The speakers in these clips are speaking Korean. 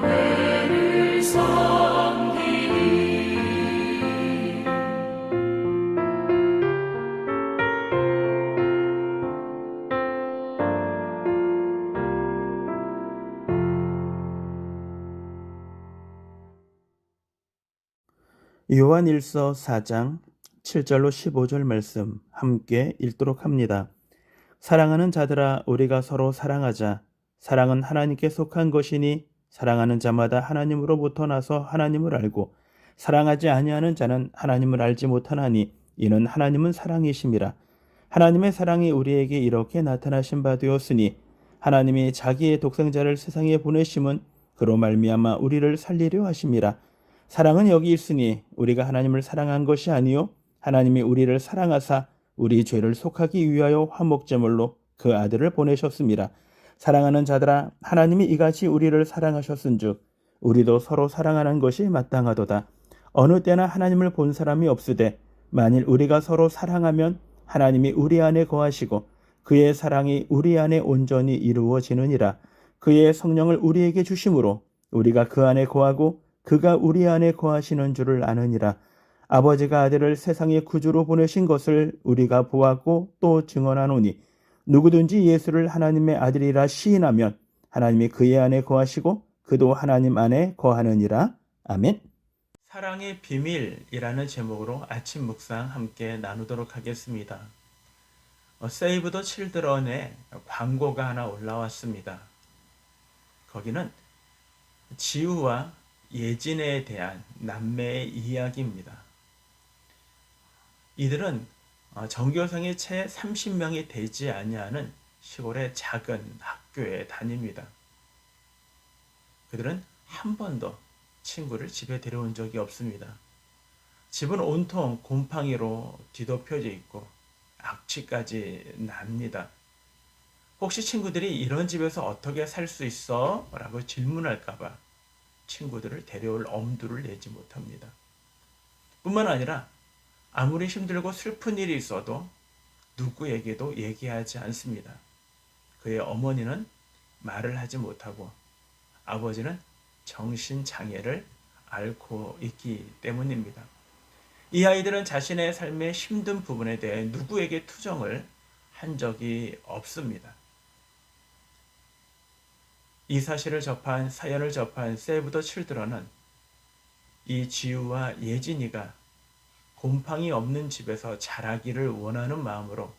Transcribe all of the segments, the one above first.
여호와를 섬기리. 요한일서 4장 7절로 15절 말씀 함께 읽도록 합니다. 사랑하는 자들아, 우리가 서로 사랑하자. 사랑은 하나님께 속한 것이니 사랑하는 자마다 하나님으로부터 나서 하나님을 알고, 사랑하지 아니하는 자는 하나님을 알지 못하나니 이는 하나님은 사랑이심이라. 하나님의 사랑이 우리에게 이렇게 나타나신 바 되었으니, 하나님이 자기의 독생자를 세상에 보내심은 그로 말미암아 우리를 살리려 하심이라. 사랑은 여기 있으니 우리가 하나님을 사랑한 것이 아니요 하나님이 우리를 사랑하사 우리 죄를 속하기 위하여 화목제물로 그 아들을 보내셨습니다. 사랑하는 자들아, 하나님이 이같이 우리를 사랑하셨은즉 우리도 서로 사랑하는 것이 마땅하도다. 어느 때나 하나님을 본 사람이 없으되 만일 우리가 서로 사랑하면 하나님이 우리 안에 거하시고 그의 사랑이 우리 안에 온전히 이루어지느니라. 그의 성령을 우리에게 주심으로 우리가 그 안에 거하고 그가 우리 안에 거하시는 줄을 아느니라. 아버지가 아들을 세상의 구주로 보내신 것을 우리가 보았고 또 증언하노니, 누구든지 예수를 하나님의 아들이라 시인하면 하나님이 그의 안에 거하시고 그도 하나님 안에 거하느니라. 아멘. 사랑의 비밀이라는 제목으로 아침 묵상 함께 나누도록 하겠습니다. 세이브 더 칠드런의 광고가 하나 올라왔습니다. 거기는 지우와 예진에 대한 남매의 이야기입니다. 이들은 전교생이 채 30명이 되지 아니하는 시골의 작은 학교에 다닙니다. 그들은 한 번도 친구를 집에 데려온 적이 없습니다. 집은 온통 곰팡이로 뒤덮여져 있고 악취까지 납니다. 혹시 친구들이 이런 집에서 어떻게 살 수 있어? 라고 질문할까봐 친구들을 데려올 엄두를 내지 못합니다. 뿐만 아니라 아무리 힘들고 슬픈 일이 있어도 누구에게도 얘기하지 않습니다. 그의 어머니는 말을 하지 못하고 아버지는 정신장애를 앓고 있기 때문입니다. 이 아이들은 자신의 삶의 힘든 부분에 대해 누구에게 투정을 한 적이 없습니다. 이 사연을 접한 세이브 더 칠드런은 이 지우와 예진이가 곰팡이 없는 집에서 자라기를 원하는 마음으로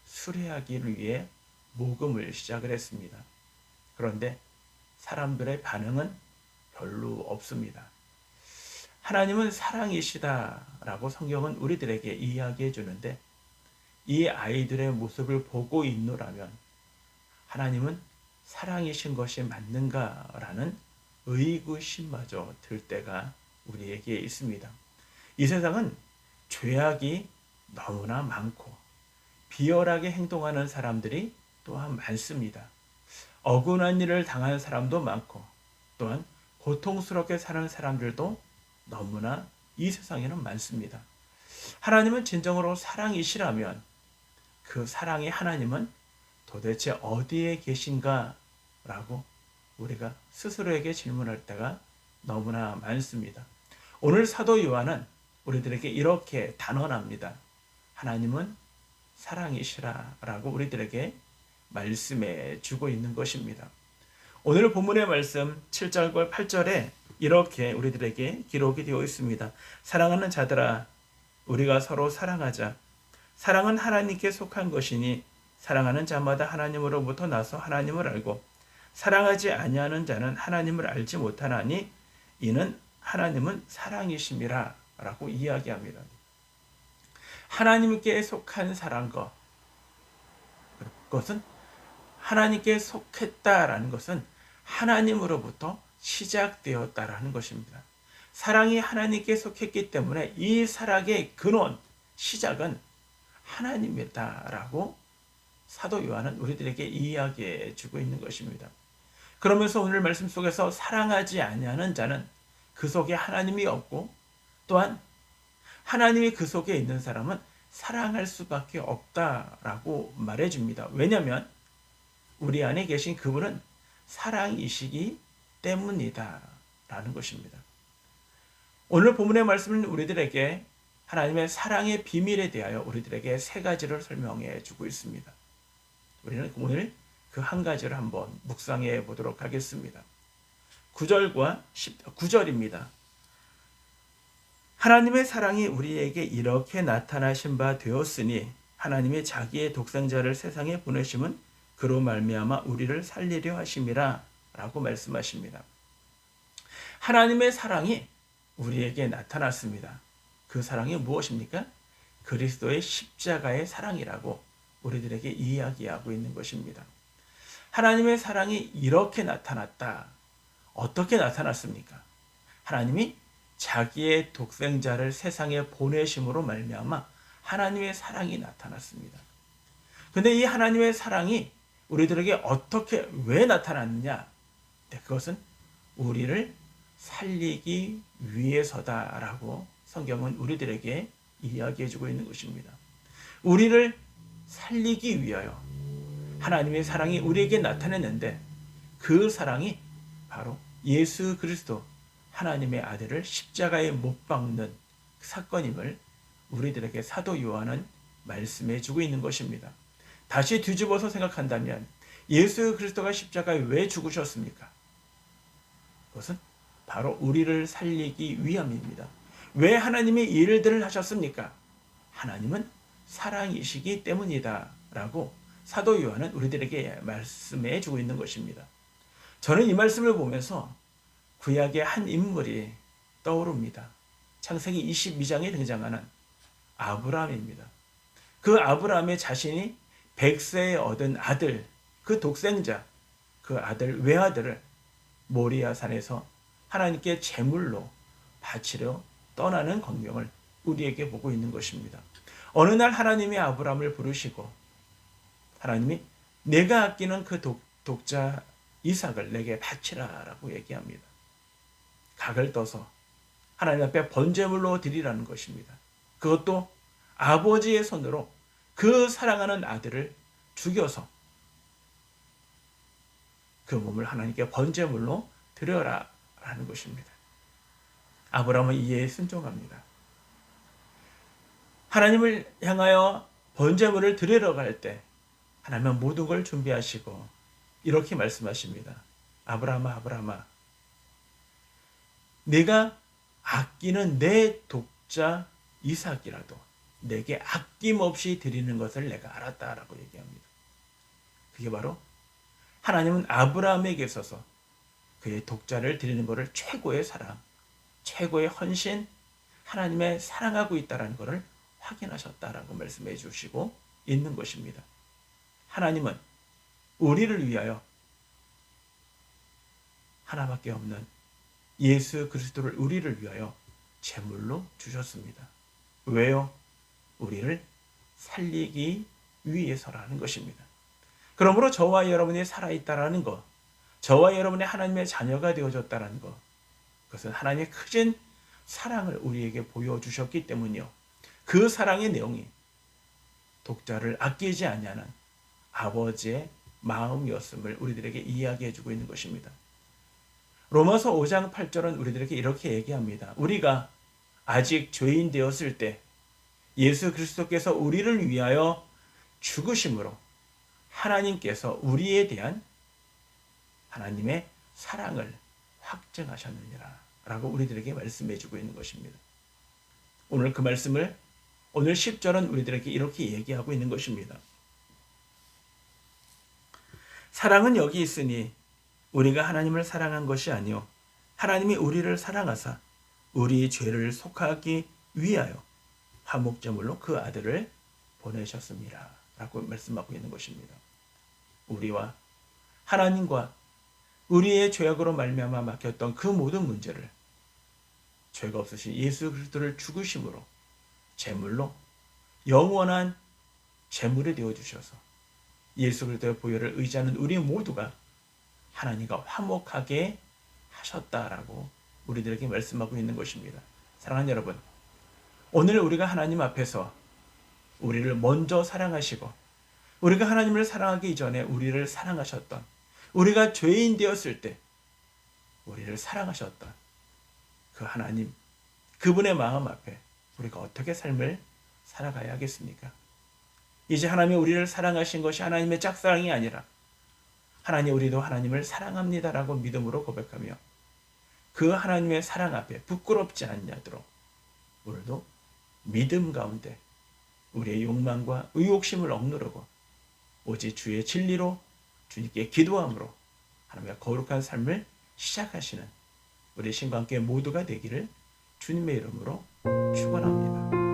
수리하기를 위해 모금을 시작을 했습니다. 그런데 사람들의 반응은 별로 없습니다. 하나님은 사랑이시다라고 성경은 우리들에게 이야기해 주는데, 이 아이들의 모습을 보고 있노라면 하나님은 사랑이신 것이 맞는가라는 의구심마저 들 때가 우리에게 있습니다. 이 세상은 죄악이 너무나 많고 비열하게 행동하는 사람들이 또한 많습니다. 억울한 일을 당한 사람도 많고 또한 고통스럽게 사는 사람들도 너무나 이 세상에는 많습니다. 하나님은 진정으로 사랑이시라면 그 사랑의 하나님은 도대체 어디에 계신가? 라고 우리가 스스로에게 질문할 때가 너무나 많습니다. 오늘 사도 요한은 우리들에게 이렇게 단언합니다. 하나님은 사랑이시라 라고 우리들에게 말씀해 주고 있는 것입니다. 오늘 본문의 말씀 7절과 8절에 이렇게 우리들에게 기록이 되어 있습니다. 사랑하는 자들아, 우리가 서로 사랑하자. 사랑은 하나님께 속한 것이니 사랑하는 자마다 하나님으로부터 나서 하나님을 알고, 사랑하지 아니하는 자는 하나님을 알지 못하나니 이는 하나님은 사랑이심이라 라고 이야기합니다. 하나님께 속한 사랑과 그것은 하나님께 속했다라는 것은 하나님으로부터 시작되었다라는 것입니다. 사랑이 하나님께 속했기 때문에 이 사랑의 근원, 시작은 하나님이다라고 사도 요한은 우리들에게 이야기해 주고 있는 것입니다. 그러면서 오늘 말씀 속에서 사랑하지 아니하는 자는 그 속에 하나님이 없고, 또한 하나님이 그 속에 있는 사람은 사랑할 수밖에 없다라고 말해줍니다. 왜냐하면 우리 안에 계신 그분은 사랑이시기 때문이다 라는 것입니다. 오늘 본문의 말씀은 우리들에게 하나님의 사랑의 비밀에 대하여 우리들에게 세 가지를 설명해 주고 있습니다. 우리는 오늘 그 한 가지를 한번 묵상해 보도록 하겠습니다. 9절과 9절입니다. 하나님의 사랑이 우리에게 이렇게 나타나신 바 되었으니 하나님이 자기의 독생자를 세상에 보내심은 그로 말미암아 우리를 살리려 하심이라 라고 말씀하십니다. 하나님의 사랑이 우리에게 나타났습니다. 그 사랑이 무엇입니까? 그리스도의 십자가의 사랑이라고 우리들에게 이야기하고 있는 것입니다. 하나님의 사랑이 이렇게 나타났다. 어떻게 나타났습니까? 하나님이 자기의 독생자를 세상에 보내심으로 말미암아 하나님의 사랑이 나타났습니다. 그런데 이 하나님의 사랑이 우리들에게 왜 나타났느냐? 그것은 우리를 살리기 위해서다라고 성경은 우리들에게 이야기해주고 있는 것입니다. 우리를 살리기 위하여 하나님의 사랑이 우리에게 나타냈는데 그 사랑이 바로 예수 그리스도 하나님의 아들을 십자가에 못 박는 사건임을 우리들에게 사도 요한은 말씀해 주고 있는 것입니다. 다시 뒤집어서 생각한다면 예수 그리스도가 십자가에 왜 죽으셨습니까? 그것은 바로 우리를 살리기 위함입니다. 왜 하나님이 이 일들을 하셨습니까? 하나님은 사랑이시기 때문이다 라고 사도 요한은 우리들에게 말씀해 주고 있는 것입니다. 저는 이 말씀을 보면서 구약의 한 인물이 떠오릅니다. 창세기 22장에 등장하는 아브라함입니다. 그 아브라함의 자신이 100세에 얻은 아들, 그 독생자, 그 아들, 외아들을 모리아 산에서 하나님께 제물로 바치려 떠나는 광경을 우리에게 보고 있는 것입니다. 어느 날 하나님이 아브라함을 부르시고 하나님이 내가 아끼는 그 독자 이삭을 내게 바치라 라고 얘기합니다. 각을 떠서 하나님 앞에 번제물로 드리라는 것입니다. 그것도 아버지의 손으로 그 사랑하는 아들을 죽여서 그 몸을 하나님께 번제물로 드려라 라는 것입니다. 아브라함은 이에 순종합니다. 하나님을 향하여 번제물을 드리러 갈 때 하나님은 모든 걸 준비하시고 이렇게 말씀하십니다. 아브라함아, 아브라함아, 네가 아끼는 내 독자 이삭이라도 내게 아낌없이 드리는 것을 내가 알았다라고 얘기합니다. 그게 바로 하나님은 아브라함에게 있어서 그의 독자를 드리는 것을 최고의 사랑, 최고의 헌신, 하나님의 사랑하고 있다는 것을 확인하셨다라고 말씀해 주시고 있는 것입니다. 하나님은 우리를 위하여 하나밖에 없는 예수 그리스도를 우리를 위하여 제물로 주셨습니다. 왜요? 우리를 살리기 위해서라는 것입니다. 그러므로 저와 여러분이 살아있다라는 것, 저와 여러분의 하나님의 자녀가 되어졌다라는 것, 그것은 하나님의 크신 사랑을 우리에게 보여주셨기 때문이요. 그 사랑의 내용이 독자를 아끼지 아니하는 아버지의 마음이었음을 우리들에게 이야기해주고 있는 것입니다. 로마서 5장 8절은 우리들에게 이렇게 얘기합니다. 우리가 아직 죄인 되었을 때 예수 그리스도께서 우리를 위하여 죽으심으로 하나님께서 우리에 대한 하나님의 사랑을 확증하셨느니라 라고 우리들에게 말씀해주고 있는 것입니다. 오늘 그 말씀을 오늘 10절은 우리들에게 이렇게 얘기하고 있는 것입니다. 사랑은 여기 있으니 우리가 하나님을 사랑한 것이 아니요 하나님이 우리를 사랑하사 우리 죄를 속하기 위하여 화목제물로 그 아들을 보내셨습니다 라고 말씀하고 있는 것입니다. 우리와 하나님과 우리의 죄악으로 말미암아 막혔던 그 모든 문제를 죄가 없으신 예수 그리스도를 죽으심으로 제물로 영원한 제물이 되어주셔서 예수 그리스도의 보혈을 의지하는 우리 모두가 하나님과 화목하게 하셨다라고 우리들에게 말씀하고 있는 것입니다. 사랑하는 여러분, 오늘 우리가 하나님 앞에서 우리를 먼저 사랑하시고 우리가 하나님을 사랑하기 이전에 우리를 사랑하셨던, 우리가 죄인 되었을 때 우리를 사랑하셨던 그 하나님, 그분의 마음 앞에 우리가 어떻게 삶을 살아가야 하겠습니까? 이제 하나님이 우리를 사랑하신 것이 하나님의 짝사랑이 아니라 하나님, 우리도 하나님을 사랑합니다라고 믿음으로 고백하며 그 하나님의 사랑 앞에 부끄럽지 않냐도록 오늘도 믿음 가운데 우리의 욕망과 의욕심을 억누르고 오직 주의 진리로 주님께 기도함으로 하나님의 거룩한 삶을 시작하시는 우리 신과 함께 모두가 되기를 주님의 이름으로 축원합니다.